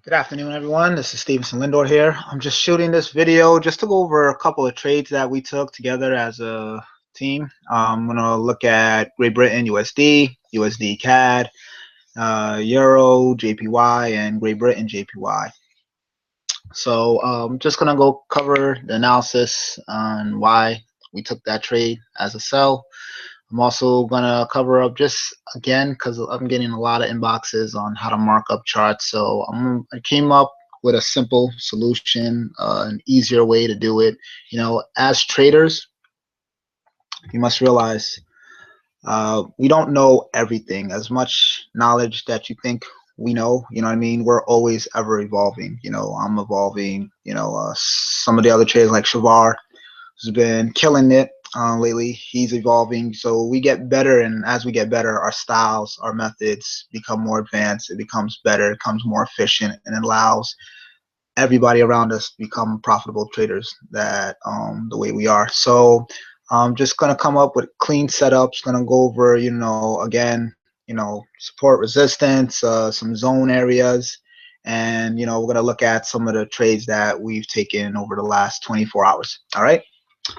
Good afternoon, everyone. This is Stevenson Lindor here. I'm just shooting this video just to go over a couple of trades that we took together as a team. I'm going to look at Great Britain USD, USD CAD, Euro JPY, and Great Britain JPY. So I'm just going to go cover the analysis on why we took that trade as a sell. I'm also going to cover up just again because I'm getting a lot of inboxes on how to mark up charts. So I came up with a simple solution, an easier way to do it. You know, as traders, you must realize we don't know everything. As much knowledge that you think we know, you know what I mean? We're always ever evolving. You know, I'm evolving. You know, some of the other traders like Shavar has been killing it lately. He's evolving, so we get better, and as we get better, our styles, our methods become more advanced. It becomes better, it becomes more efficient, and it allows everybody around us to become profitable traders that the way we are. So I'm just gonna come up with clean setups, gonna go over, you know, again, you know, support, resistance, some zone areas, and you know, we're gonna look at some of the trades that we've taken over the last 24 hours. All right.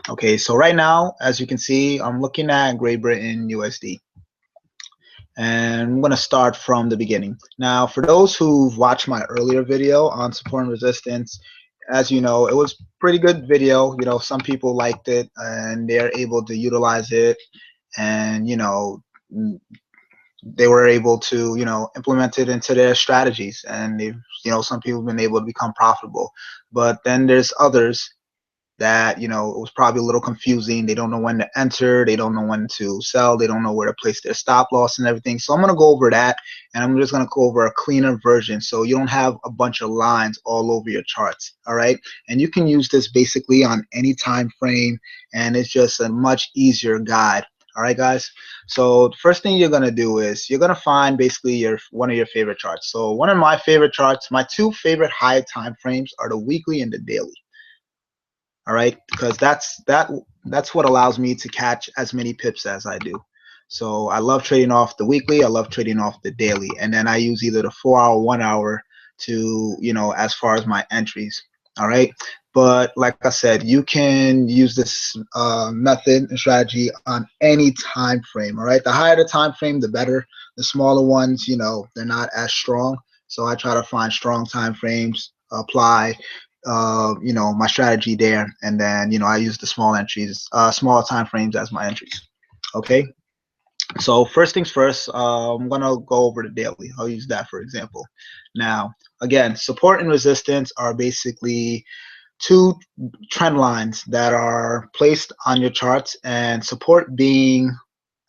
Okay, so right now, as you can see, I'm looking at Great Britain USD. And I'm going to start from the beginning. Now, for those who've watched my earlier video on support and resistance, as you know, it was pretty good video. You know, some people liked it and they're able to utilize it, and you know, they were able to, you know, implement it into their strategies, and they've, you know, some people have been able to become profitable. But then there's others that, you know, it was probably a little confusing. They don't know when to enter, they don't know when to sell, they don't know where to place their stop loss and everything. So I'm going to go over that, and I'm just going to go over a cleaner version so you don't have a bunch of lines all over your charts. All right, and you can use this basically on any time frame, and it's just a much easier guide. All right, guys. So the first thing you're going to do is you're going to find basically one of your favorite charts. So one of my favorite charts, my two favorite high time frames are the weekly and the daily. All right, because that's what allows me to catch as many pips as I do. So I love trading off the weekly, I love trading off the daily, and then I use either the 4-hour, 1 hour to, you know, as far as my entries. All right, but like I said, you can use this method and strategy on any time frame. All right, the higher the time frame, the better. The smaller ones, you know, they're not as strong, so I try to find strong time frames, apply you know, my strategy there, and then, you know, I use the small entries, smaller time frames as my entries. Okay, so first things first, I'm gonna go over the daily. I'll use that for example. Now, again, support and resistance are basically two trend lines that are placed on your charts, and support being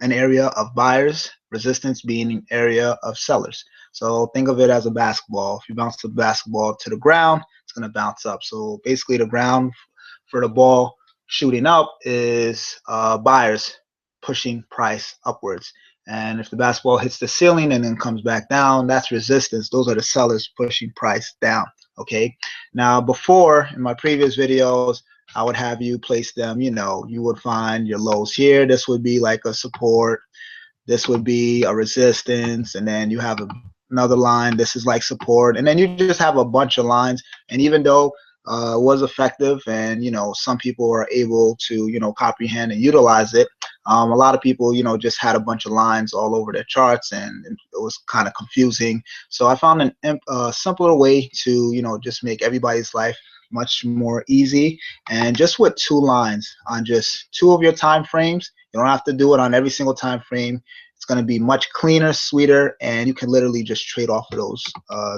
an area of buyers, resistance being an area of sellers. So think of it as a basketball. If you bounce the basketball to the ground, it's going to bounce up. So basically the ground for the ball shooting up is buyers pushing price upwards. And if the basketball hits the ceiling and then comes back down, that's resistance. Those are the sellers pushing price down. Okay. Now, before in my previous videos, I would have you place them, you know, you would find your lows here. This would be like a support. This would be a resistance. And then you have another line. This is like support. And then you just have a bunch of lines. And even though it was effective, and, you know, some people were able to, you know, comprehend and utilize it, a lot of people, you know, just had a bunch of lines all over their charts, and it was kind of confusing. So I found a simpler way to, you know, just make everybody's life much more easy. And just with two lines on just two of your time frames, you don't have to do it on every single time frame. It's going to be much cleaner, sweeter, and you can literally just trade off of those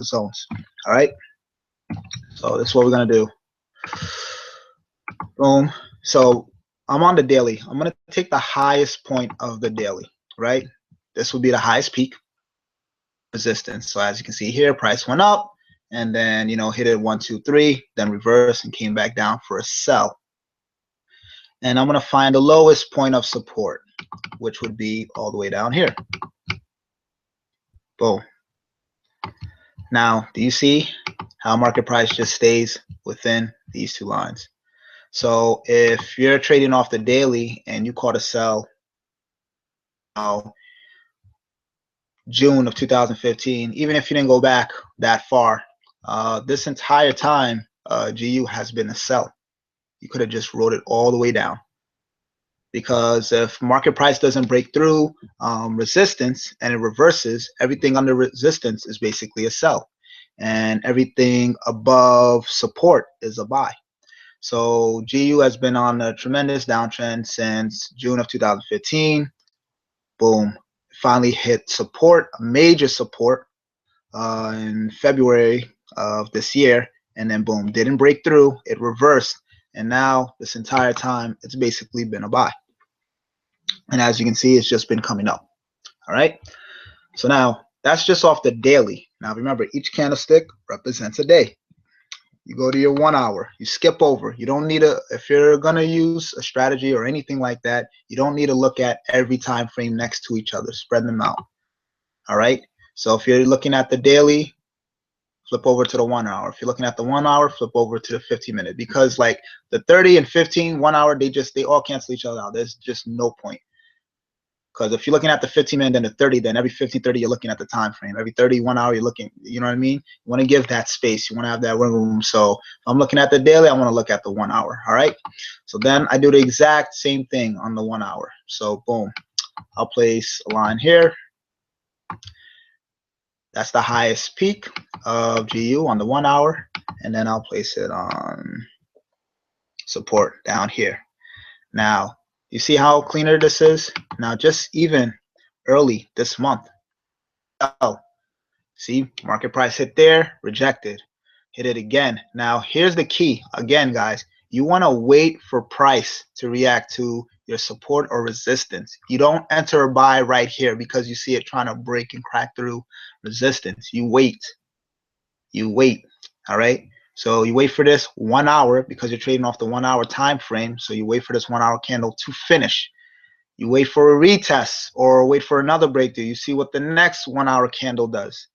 zones. All right, so this is what we're going to do. Boom. So I'm on the daily. I'm going to take the highest point of the daily, right? This will be the highest peak resistance. So as you can see here, price went up, and then, you know, hit it 1, 2, 3, then reverse and came back down for a sell. And I'm going to find the lowest point of support, which would be all the way down here. Boom. Now, do you see how market price just stays within these two lines? So if you're trading off the daily and you caught a sell June of 2015, even if you didn't go back that far, This entire time, GU has been a sell. You could have just wrote it all the way down, because if market price doesn't break through resistance and it reverses, everything under resistance is basically a sell, and everything above support is a buy. So GU has been on a tremendous downtrend since June of 2015. Boom, finally hit support, a major support, in February of this year, and then boom, didn't break through, it reversed, and now this entire time it's basically been a buy. And as you can see, it's just been coming up. All right, so now that's just off the daily. Now remember, each candlestick represents a day. You go to your 1 hour, you skip over. You don't need to, if you're gonna use a strategy or anything like that, you don't need to look at every time frame next to each other. Spread them out. All right, so if you're looking at the daily, flip over to the 1 hour. If you're looking at the 1 hour, flip over to the 15-minute, because like the 30 and 15, 1 hour, they all cancel each other out. There's just no point. Because if you're looking at the 15-minute and the 30, then every 15, 30, you're looking at the time frame. Every 30, 1 hour, you're looking, you know what I mean? You want to give that space. You want to have that wiggle room. So if I'm looking at the daily, I want to look at the 1 hour. All right. So then I do the exact same thing on the 1 hour. So boom, I'll place a line here. That's the highest peak of GU on the 1 hour. And then I'll place it on support down here. Now, you see how cleaner this is? Now, just even early this month, see, market price hit there, rejected, hit it again. Now, here's the key. Again, guys, you want to wait for price to react to your support or resistance. You don't enter a buy right here because you see it trying to break and crack through resistance. You wait. You wait. All right. So you wait for this 1 hour because you're trading off the 1 hour time frame. So you wait for this 1 hour candle to finish. You wait for a retest or wait for another breakthrough. You see what the next 1 hour candle does.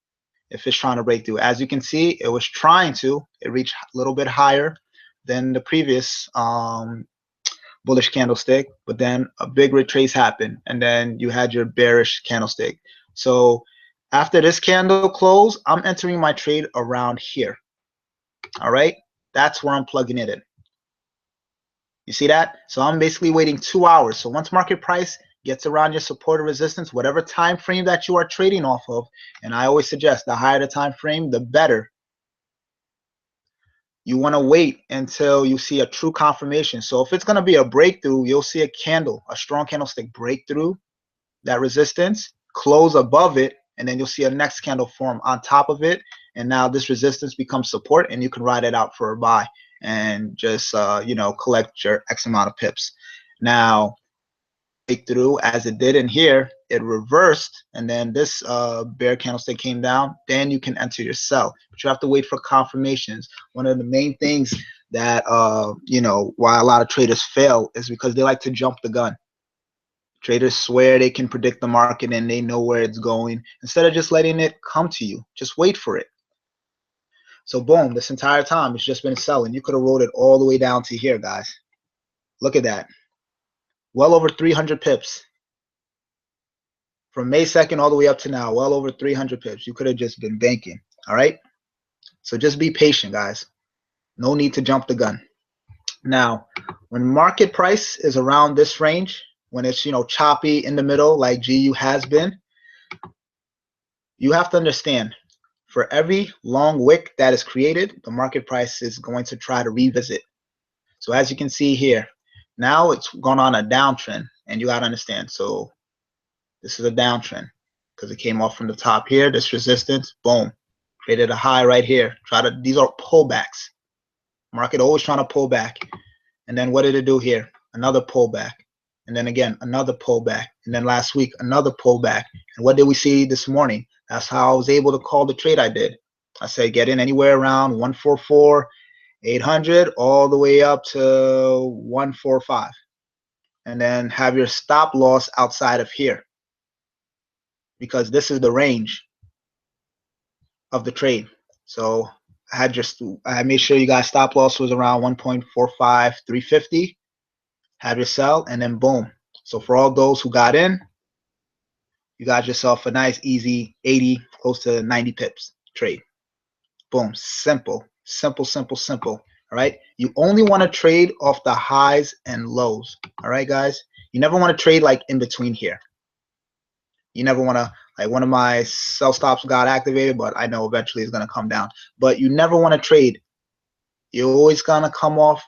If it's trying to break through, as you can see, it was trying to. It reached a little bit higher than the previous bullish candlestick, but then a big retrace happened, and then you had your bearish candlestick. So after this candle close, I'm entering my trade around here. All right, that's where I'm plugging it in. You see that? So I'm basically waiting 2 hours. So once market price gets around your support or resistance, whatever time frame that you are trading off of, and I always suggest the higher the time frame, the better. You want to wait until you see a true confirmation. So if it's going to be a breakthrough, you'll see a candle, a strong candlestick break through that resistance, close above it, and then you'll see a next candle form on top of it. And now this resistance becomes support, and you can ride it out for a buy and just you know, collect your X amount of pips. Now, breakthrough as it did in here, it reversed, and then this bear candlestick came down, then you can enter your sell, but you have to wait for confirmations. One of the main things that you know, why a lot of traders fail is because they like to jump the gun. Traders swear they can predict the market and they know where it's going, instead of just letting it come to you. Just wait for it. So boom, this entire time it's just been selling. You could have rolled it all the way down to here, guys. Look at that, well over 300 pips from May 2nd all the way up to now. Well over 300 pips. You could have just been banking. All right, so just be patient, guys. No need to jump the gun. Now, when market price is around this range, when it's, you know, choppy in the middle like GU has been, you have to understand, for every long wick that is created, the market price is going to try to revisit. So as you can see here, now it's gone on a downtrend, and you got to understand. So this is a downtrend because it came off from the top here, this resistance, boom, created a high right here. These are pullbacks. Market always trying to pull back. And then what did it do here? Another pullback. And then again, another pullback. And then last week, another pullback. And what did we see this morning? That's how I was able to call the trade I did. I said get in anywhere around 144, 800, all the way up to 145. And then have your stop loss outside of here, because this is the range of the trade. So I made sure you guys stop loss was around 1.45, 350. Have your sell, and then boom. So for all those who got in, you got yourself a nice easy 80, close to 90 pips trade. Boom. Simple, simple, simple, simple. All right. You only want to trade off the highs and lows. All right, guys. You never want to trade like in between here. You never want to, like, one of my sell stops got activated, but I know eventually it's going to come down. But you never want to trade. You're always going to come off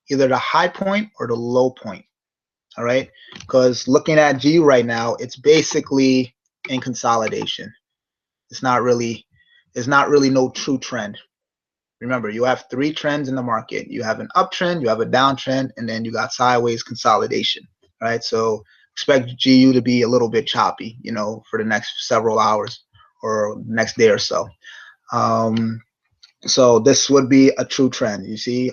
either the high point or the low point. All right. Because looking at GU right now, it's basically in consolidation. It's not really no true trend. Remember, you have three trends in the market. You have an uptrend, you have a downtrend, and then you got sideways consolidation, right? So expect GU to be a little bit choppy, you know, for the next several hours or next day or so. So this would be a true trend. You see,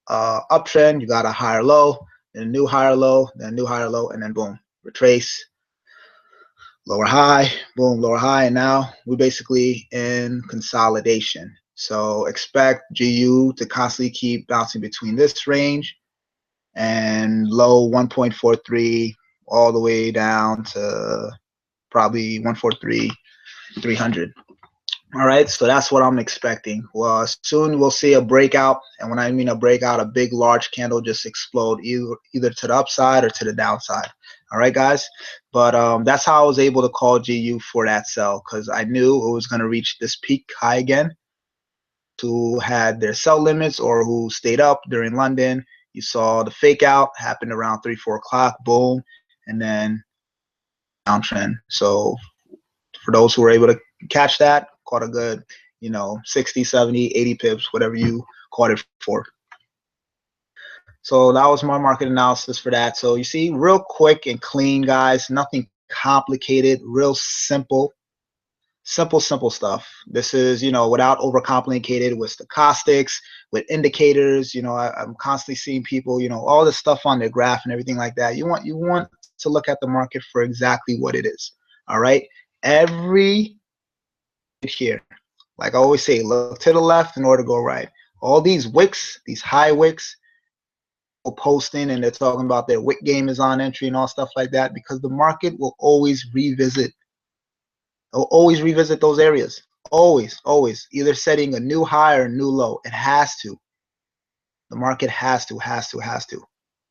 uptrend, you got a higher low, then a new higher low, then a new higher low, and then boom, retrace, lower high, boom, lower high, and now we're basically in consolidation. So expect GU to constantly keep bouncing between this range and low 1.43 all the way down to probably 143.300. All right, so that's what I'm expecting. Well, soon we'll see a breakout, and when I mean a breakout, a big large candle just explode either to the upside or to the downside. All right, guys, but that's how I was able to call GU for that sell, because I knew it was going to reach this peak high again. Who had their sell limits or who stayed up during London, you saw the fake out happened around 3-4 o'clock, boom, and then downtrend. So for those who were able to catch that, caught a good, you know, 60, 70, 80 pips, whatever you caught it for. So that was my market analysis for that. So you see, real quick and clean, guys, nothing complicated, real simple stuff. This is, you know, without overcomplicated, with stochastics, with indicators. You know, I'm constantly seeing people, you know, all this stuff on their graph and everything like that. You want to look at the market for exactly what it is. All right, every here, like I always say, look to the left in order to go right. All these wicks, these high wicks, posting and they're talking about their wick game is on entry and all stuff like that, because the market will always revisit. It'll always revisit those areas. Always, either setting a new high or a new low. It has to. The market has to.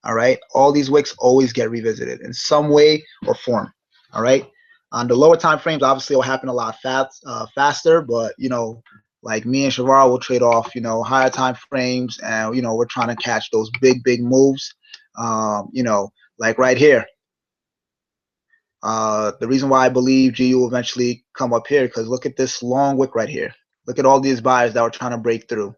All right. All these wicks always get revisited in some way or form. All right. On the lower time frames, obviously, it'll happen a lot faster. But you know, like me and Shavar will trade off, you know, higher time frames, and you know, we're trying to catch those big moves. You know, like right here. The reason why I believe GU will eventually come up here, because look at this long wick right here. Look at all these buyers that were trying to break through.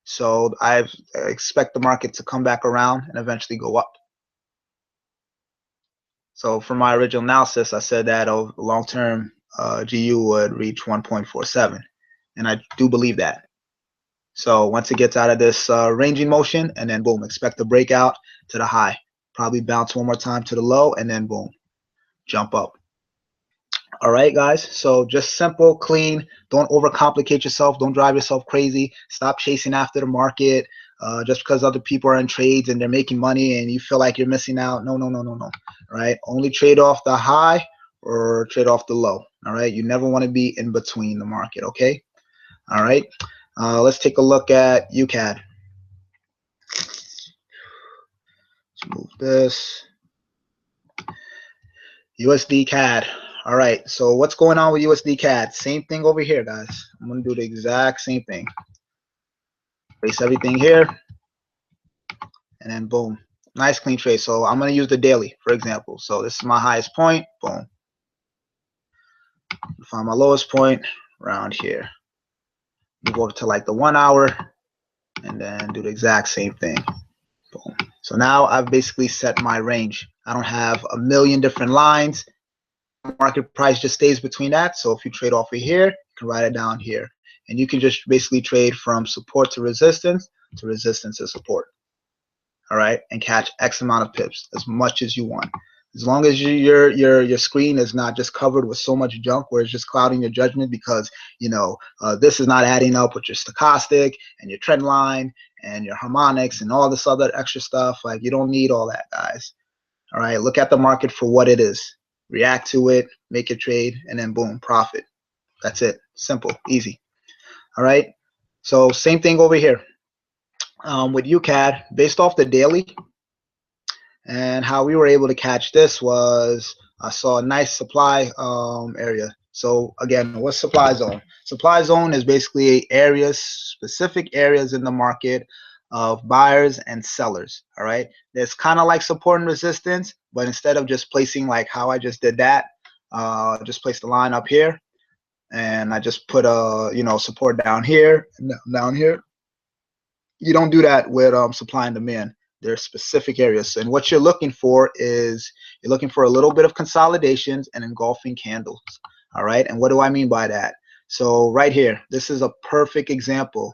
So I expect the market to come back around and eventually go up. So for my original analysis, I said that over the long term, GU would reach 1.47, and I do believe that. So once it gets out of this ranging motion, and then boom, expect a breakout to the high, probably bounce one more time to the low, and then boom, jump up. All right, guys, so just simple, clean. Don't overcomplicate yourself. Don't drive yourself crazy. Stop chasing after the market just because other people are in trades and they're making money and you feel like you're missing out. No. All right, only trade off the high or trade off the low. All right, you never want to be in between the market. Okay. All right, let's take a look at UCAD. Let's move this. USD CAD. All right, so what's going on with USD CAD? Same thing over here, guys. I'm going to do the exact same thing. Place everything here, and then boom. Nice clean trade. So I'm going to use the daily, for example. So this is my highest point. Boom. Find my lowest point around here. Move over to like the 1 hour, and then do the exact same thing. Boom. So now I've basically set my range. I don't have a million different lines. Market price just stays between that. So if you trade off of here, you can write it down here, and you can just basically trade from support to resistance to support. All right, and catch X amount of pips, as much as you want, as long as your screen is not just covered with so much junk where it's just clouding your judgment, because you know this is not adding up with your stochastic and your trend line and your harmonics and all this other extra stuff. Like, you don't need all that, guys. All right, look at the market for what it is. React to it, make a trade, and then boom, profit. That's it. Simple, easy. All right. So same thing over here with UCAD, based off the daily. And how we were able to catch this was I saw a nice supply area. So again, what's supply zone? Supply zone is basically areas, specific areas in the market of buyers and sellers. All right. It's kind of like support and resistance, but instead of just placing like how I just did that, just place the line up here, and I just put a support down here, down here. You don't do that with supply and demand. There's specific areas, and what you're looking for is you're looking for a little bit of consolidations and engulfing candles. All right, and what do I mean by that? So right here, this is a perfect example.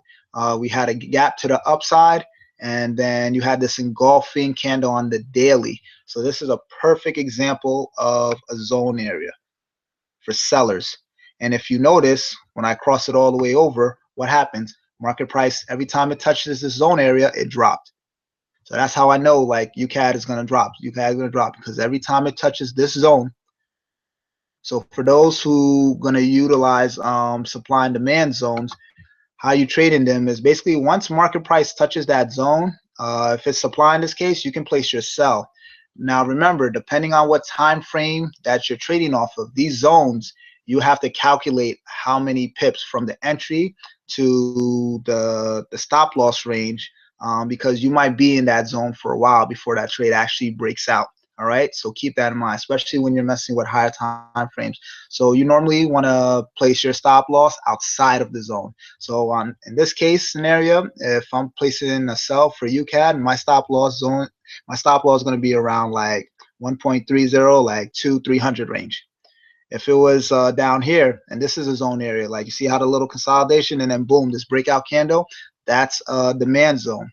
We had a gap to the upside, and then you had this engulfing candle on the daily. So this is a perfect example of a zone area for sellers. And if you notice, when I cross it all the way over, what happens? Market price, every time it touches this zone area, it dropped. So that's how I know like UCAD is going to drop. UCAD is going to drop because every time it touches this zone. So for those who going to utilize supply and demand zones, how you trade in them is basically once market price touches that zone, if it's supply in this case, you can place your sell. Now remember, depending on what time frame that you're trading off of, these zones, you have to calculate how many pips from the entry to the stop loss range, because you might be in that zone for a while before that trade actually breaks out. All right, so keep that in mind, especially when you're messing with higher time frames. So you normally want to place your stop loss outside of the zone. So in this case scenario, if I'm placing a sell for UCAD, my stop loss zone, my stop loss is going to be around like 1.30, like 300 range. If it was down here, and this is a zone area, like you see how the little consolidation and then boom, this breakout candle, that's a demand zone.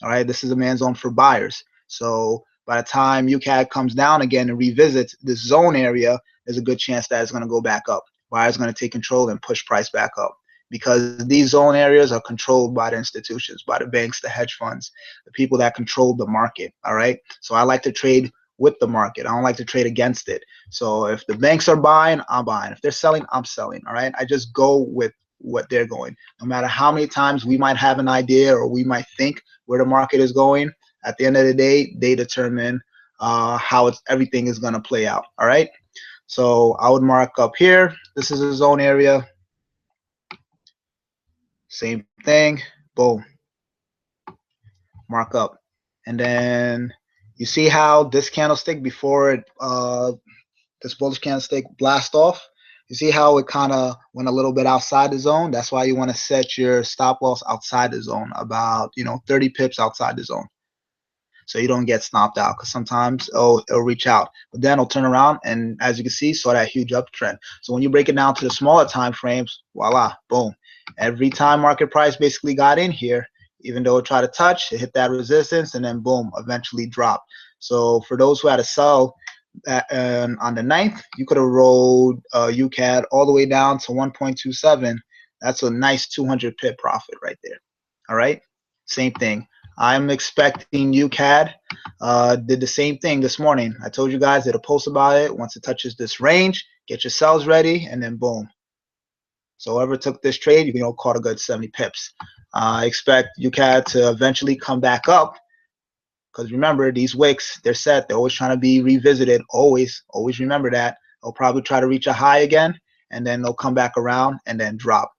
All right, this is a demand zone for buyers. So by the time UCAD comes down again and revisits this zone area, there's a good chance that it's going to go back up. Buyers going to take control and push price back up, because these zone areas are controlled by the institutions, by the banks, the hedge funds, the people that control the market. All right, so I like to trade with the market. I don't like to trade against it. So if the banks are buying, I'm buying. If they're selling, I'm selling. All right, I just go with what they're going. No matter how many times we might have an idea or we might think where the market is going, at the end of the day, they determine how everything is going to play out. All right, so I would mark up here. This is a zone area. Same thing. Boom. Mark up. And then you see how this candlestick, before it this bullish candlestick blast off, you see how it kind of went a little bit outside the zone. That's why you want to set your stop loss outside the zone, about 30 pips outside the zone, so you don't get stopped out, because sometimes it'll reach out, but then it'll turn around, and as you can see, saw that huge uptrend. So when you break it down to the smaller time frames, voila, boom, every time market price basically got in here, even though it tried to touch, it hit that resistance, and then boom, eventually dropped. So for those who had to sell on the 9th, you could have rolled UCAD all the way down to 1.27. That's a nice 200 pip profit right there. All right, same thing. I'm expecting UCAD did the same thing this morning. I told you guys, did a post about it. Once it touches this range, get your sells ready, and then boom. So whoever took this trade, you caught a good 70 pips. I expect UCAD to eventually come back up, because remember, these wicks, they're set. They're always trying to be revisited. Always remember that. They'll probably try to reach a high again, and then they'll come back around and then drop,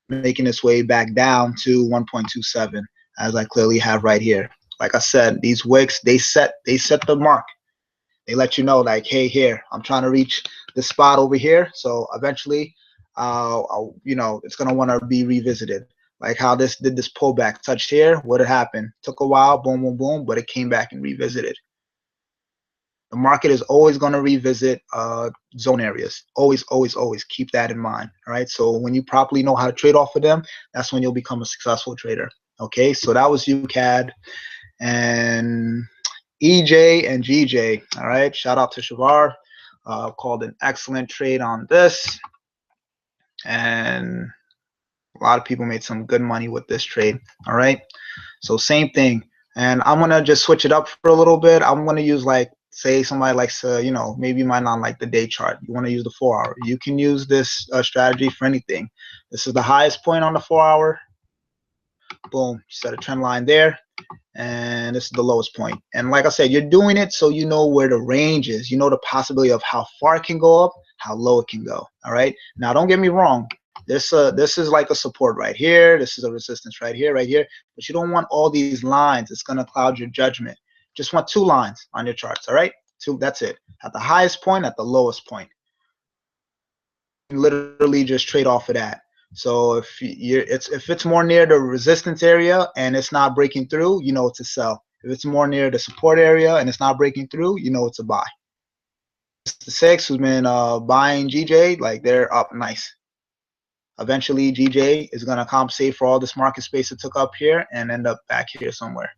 making its way back down to 1.27, as I clearly have right here. Like I said, these wicks, they set the mark. They let you know, like, hey, here, I'm trying to reach this spot over here. So eventually, it's gonna want to be revisited. Like how this did this pullback, touched here. What had happened? Took a while, boom, boom, boom, but it came back and revisited. The market is always going to revisit zone areas. Always keep that in mind. All right. So when you properly know how to trade off of them, that's when you'll become a successful trader. Okay. So that was UCAD and EJ and GJ. All right. Shout out to Shavar. Called an excellent trade on this, and a lot of people made some good money with this trade. All right. So same thing. And I'm going to just switch it up for a little bit. I'm going to use like say somebody likes to, you know, maybe you might not like the day chart. You want to use the 4-hour. You can use this strategy for anything. This is the highest point on the 4-hour. Boom, set a trend line there. And this is the lowest point. And like I said, you're doing it so you know where the range is. You know the possibility of how far it can go up, how low it can go. All right. Now, don't get me wrong. This is like a support right here. This is a resistance right here, right here. But you don't want all these lines. It's going to cloud your judgment. Just want 2 lines on your charts. All right. 2. That's it. At the highest point, at the lowest point. You literally just trade off of that. So if it's more near the resistance area and it's not breaking through, you know it's a sell. If it's more near the support area and it's not breaking through, you know it's a buy. The 6 who's been buying GJ, like they're up nice. Eventually, GJ is going to compensate for all this market space it took up here and end up back here somewhere.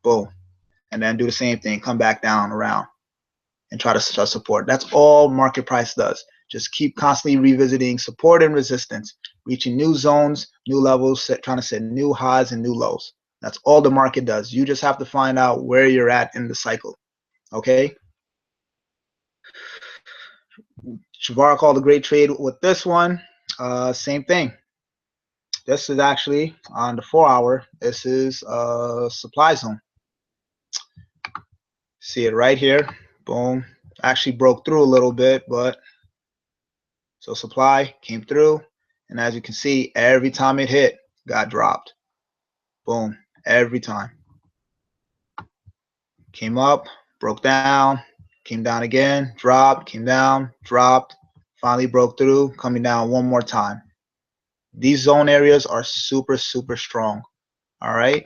Boom. And then do the same thing, come back down around and try to support. That's all market price does. Just keep constantly revisiting support and resistance, reaching new zones, new levels, trying to set new highs and new lows. That's all the market does. You just have to find out where you're at in the cycle. Okay. Shavar called a great trade with this one. Same thing. This is actually on the 4-hour. This is a supply zone. See it right here. Boom. Actually broke through a little bit, but so supply came through. And as you can see, every time it hit, got dropped. Boom. Every time. Came up, broke down, came down again, dropped, came down, dropped, finally broke through, coming down one more time. These zone areas are super, super strong. All right.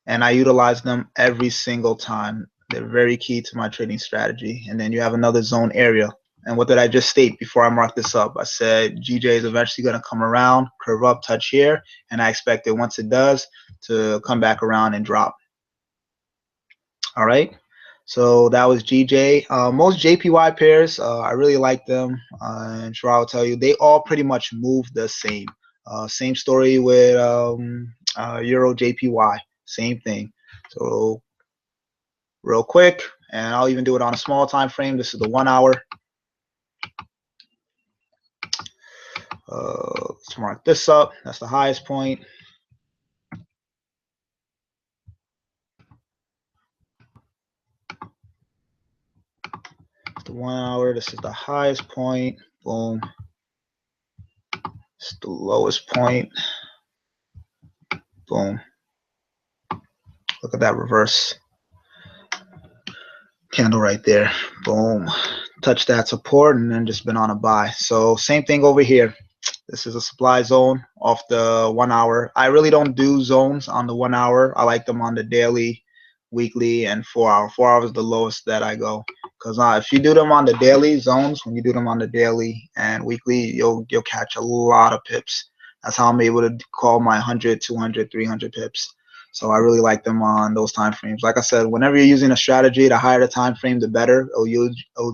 And I utilize them every single time. They're very key to my trading strategy. And then you have another zone area. And what did I just state before I marked this up? I said GJ is eventually going to come around, curve up, touch here, and I expect it once it does to come back around and drop. All right. So that was GJ. Most JPY pairs, I really like them. And sure, I'll tell you, they all pretty much move the same. Same story with Euro JPY. Same thing. So real quick, and I'll even do it on a small time frame. This is the 1-hour. Let's mark this up. That's the highest point. The 1-hour. This is the highest point. Boom. It's the lowest point. Boom. Look at that reverse candle right there. Boom. Touch that support and then just been on a buy. So same thing over here. This is a supply zone off the 1-hour. I really don't do zones on the 1-hour. I like them on the daily, weekly, and 4-hour. 4-hour is the lowest that I go. Because if you do them on the daily zones, when you do them on the daily and weekly, you'll catch a lot of pips. That's how I'm able to call my 100, 200, 300 pips. So I really like them on those time frames. Like I said, whenever you're using a strategy, the higher the time frame, the better. It'll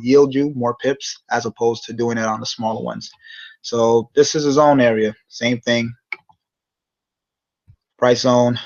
yield you more pips as opposed to doing it on the smaller ones. So this is a zone area. Same thing. Price zone.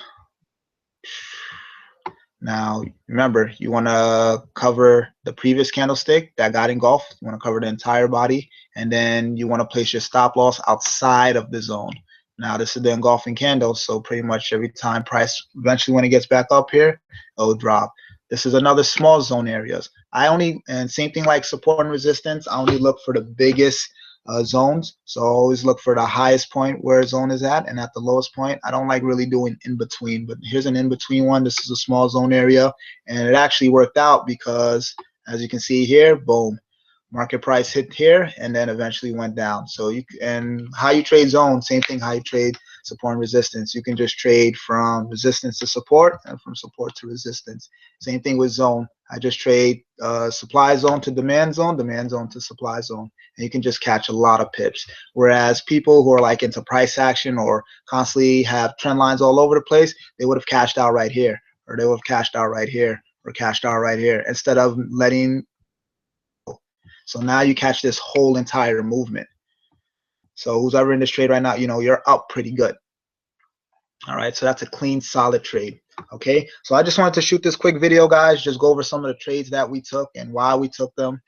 Now, remember, you want to cover the previous candlestick that got engulfed. You want to cover the entire body. And then you want to place your stop loss outside of the zone. Now, this is the engulfing candle. So pretty much every time price, eventually when it gets back up here, it'll drop. This is another small zone areas. And same thing like support and resistance, I only look for the biggest zones. So I always look for the highest point where a zone is at, and at the lowest point. I don't like really doing in between, but here's an in between one. This is a small zone area, and it actually worked out because as you can see here, boom, market price hit here and then eventually went down. So and how you trade zone, same thing. How you trade support and resistance, you can just trade from resistance to support and from support to resistance. Same thing with zone. I just trade supply zone to demand zone to supply zone, and you can just catch a lot of pips. Whereas people who are like into price action or constantly have trend lines all over the place, they would have cashed out right here, or they would have cashed out right here, or cashed out right here, instead of letting. So now you catch this whole entire movement. So who's ever in this trade right now, you know, you're up pretty good. All right, so that's a clean, solid trade. Okay, so I just wanted to shoot this quick video, guys, just go over some of the trades that we took and why we took them.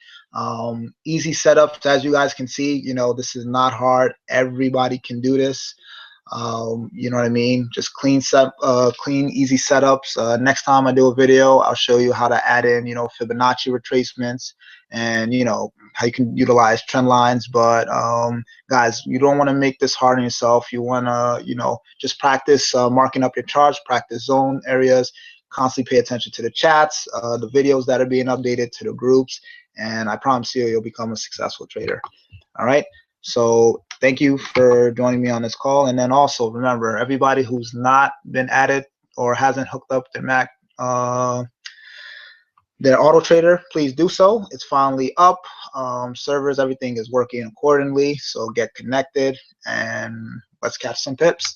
Easy setups, as you guys can see. You know, this is not hard. Everybody can do this. You know what I mean? Just clean, easy setups. Next time I do a video, I'll show you how to add in, you know, Fibonacci retracements and, you know, how you can utilize trend lines. But guys, you don't want to make this hard on yourself. You want to, you know, just practice marking up your charts, practice zone areas, constantly pay attention to the chats, the videos that are being updated, to the groups, and I promise you, you'll become a successful trader. All right. So thank you for joining me on this call. And then also remember, everybody who's not been added or hasn't hooked up their auto trader, please do so. It's finally up. Servers, everything is working accordingly. So get connected and let's catch some pips.